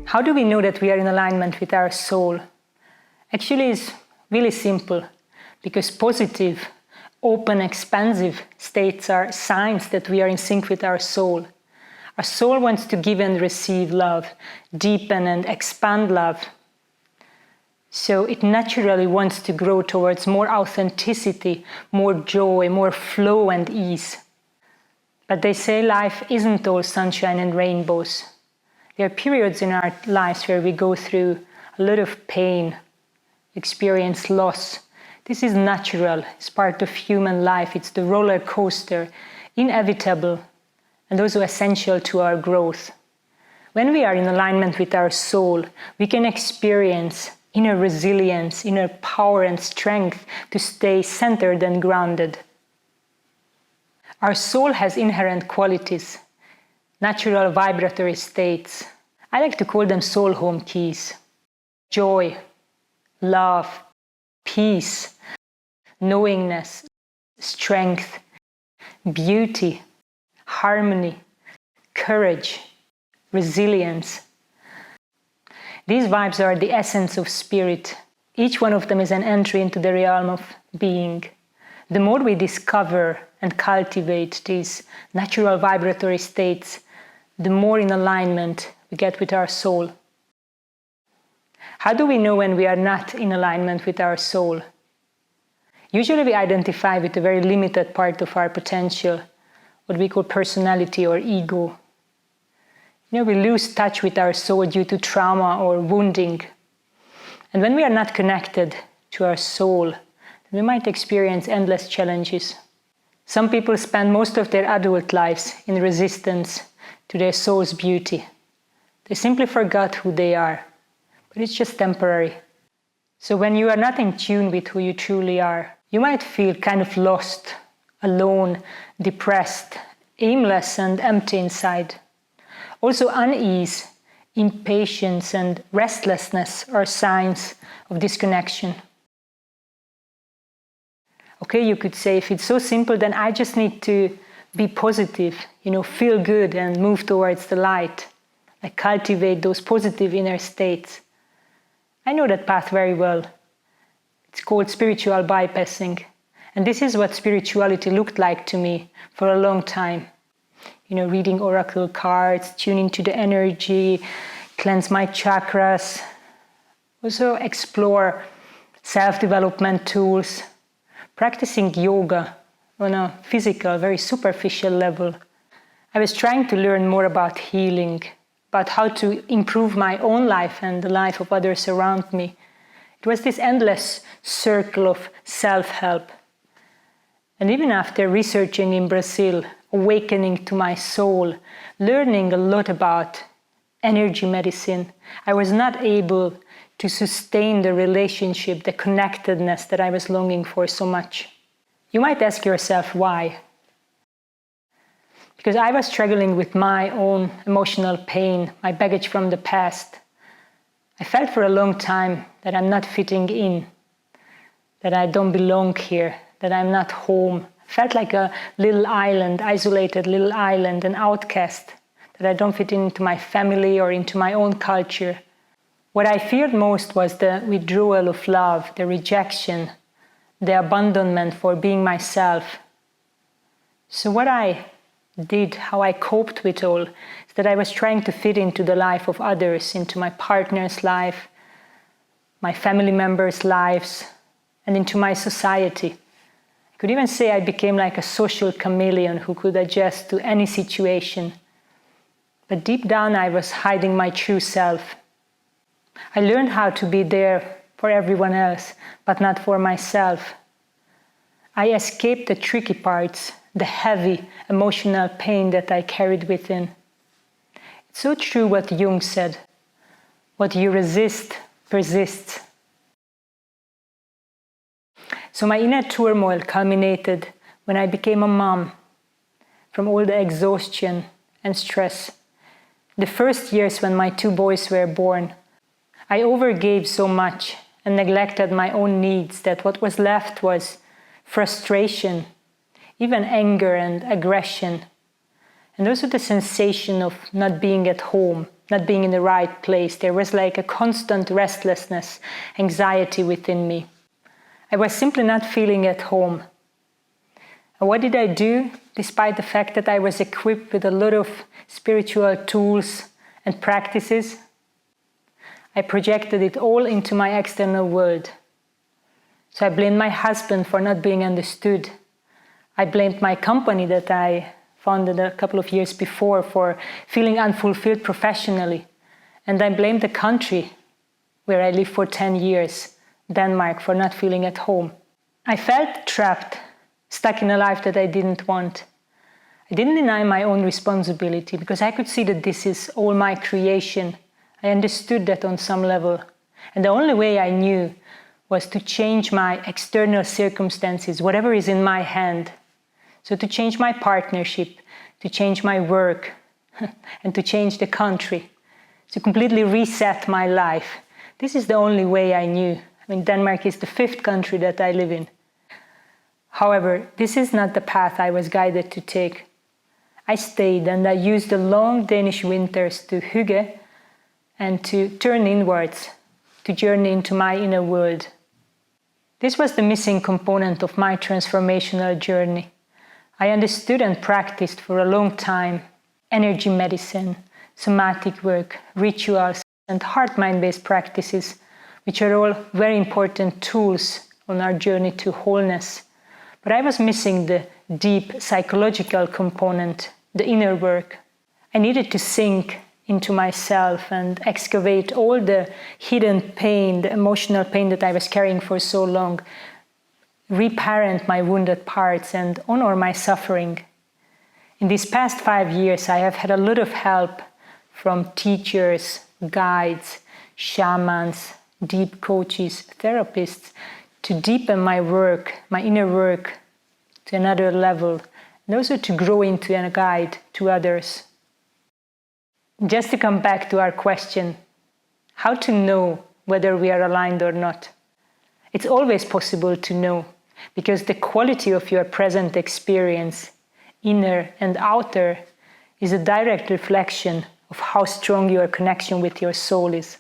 How do we know that we are in alignment with our soul? Actually, it's really simple, because positive, open, expansive states are signs that we are in sync with our soul. Our soul wants to give and receive love, deepen and expand love. So it naturally wants to grow towards more authenticity, more joy, more flow and ease. But they say life isn't all sunshine and rainbows. There are periods in our lives where we go through a lot of pain, experience loss. This is natural, it's part of human life, it's the roller coaster, inevitable, and also essential to our growth. When we are in alignment with our soul, we can experience inner resilience, inner power and strength to stay centered and grounded. Our soul has inherent qualities, natural vibratory states. I like to call them soul home keys. Joy, love, peace, knowingness, strength, beauty, harmony, courage, resilience. These vibes are the essence of spirit. Each one of them is an entry into the realm of being. The more we discover and cultivate these natural vibratory states, the more in alignment we get with our soul. How do we know when we are not in alignment with our soul? Usually we identify with a very limited part of our potential, what we call personality or ego. We lose touch with our soul due to trauma or wounding. And when we are not connected to our soul, we might experience endless challenges. Some people spend most of their adult lives in resistance to their soul's beauty. They simply forgot who they are, but it's just temporary. So when you are not in tune with who you truly are, you might feel kind of lost, alone, depressed, aimless and empty inside. Also unease, impatience and restlessness are signs of disconnection. Okay, you could say, if it's so simple, then I just need to be positive, feel good and move towards the light. Like cultivate those positive inner states. I know that path very well. It's called spiritual bypassing. And this is what spirituality looked like to me for a long time. Reading oracle cards, tuning to the energy, cleanse my chakras. Also explore self-development tools, practicing yoga on a physical, very superficial level. I was trying to learn more about healing, about how to improve my own life and the life of others around me. It was this endless circle of self-help. And even after researching in Brazil, awakening to my soul, learning a lot about energy medicine, I was not able to sustain the relationship, the connectedness that I was longing for so much. You might ask yourself why. Because I was struggling with my own emotional pain, my baggage from the past. I felt for a long time that I'm not fitting in, that I don't belong here, that I'm not home. I felt like a little island, isolated little island, an outcast, that I don't fit into my family or into my own culture. What I feared most was the withdrawal of love, the rejection, the abandonment for being myself. So what I did, how I coped with all, is that I was trying to fit into the life of others, into my partner's life, my family members' lives, and into my society. I could even say I became like a social chameleon who could adjust to any situation. But deep down I was hiding my true self. I learned how to be there for everyone else, but not for myself. I escaped the tricky parts, the heavy emotional pain that I carried within. It's so true what Jung said. What you resist persists. So my inner turmoil culminated when I became a mom, from all the exhaustion and stress. The first years when my 2 boys were born, I overgave so much and neglected my own needs that what was left was frustration, even anger and aggression, and also the sensation of not being at home, not being in the right place. There was like a constant restlessness, anxiety within me. I was simply not feeling at home. And what did I do, despite the fact that I was equipped with a lot of spiritual tools and practices? I projected it all into my external world. So I blamed my husband for not being understood. I blamed my company that I founded a couple of years before for feeling unfulfilled professionally. And I blamed the country where I lived for 10 years, Denmark, for not feeling at home. I felt trapped, stuck in a life that I didn't want. I didn't deny my own responsibility because I could see that this is all my creation. I understood that on some level. And the only way I knew was to change my external circumstances, whatever is in my hand. So to change my partnership, to change my work, and to change the country, to completely reset my life. This is the only way I knew. I mean, Denmark is the 5th country that I live in. However, this is not the path I was guided to take. I stayed and I used the long Danish winters to hygge and to turn inwards, to journey into my inner world. This was the missing component of my transformational journey. I understood and practiced for a long time energy medicine, somatic work, rituals, and heart-mind-based practices, which are all very important tools on our journey to wholeness. But I was missing the deep psychological component, the inner work. I needed to sink into myself and excavate all the hidden pain, the emotional pain that I was carrying for so long, reparent my wounded parts and honor my suffering. In these past 5 years, I have had a lot of help from teachers, guides, shamans, deep coaches, therapists, to deepen my work, my inner work, to another level, and also to grow into a guide to others. Just to come back to our question, how to know whether we are aligned or not? It's always possible to know, because the quality of your present experience, inner and outer, is a direct reflection of how strong your connection with your soul is.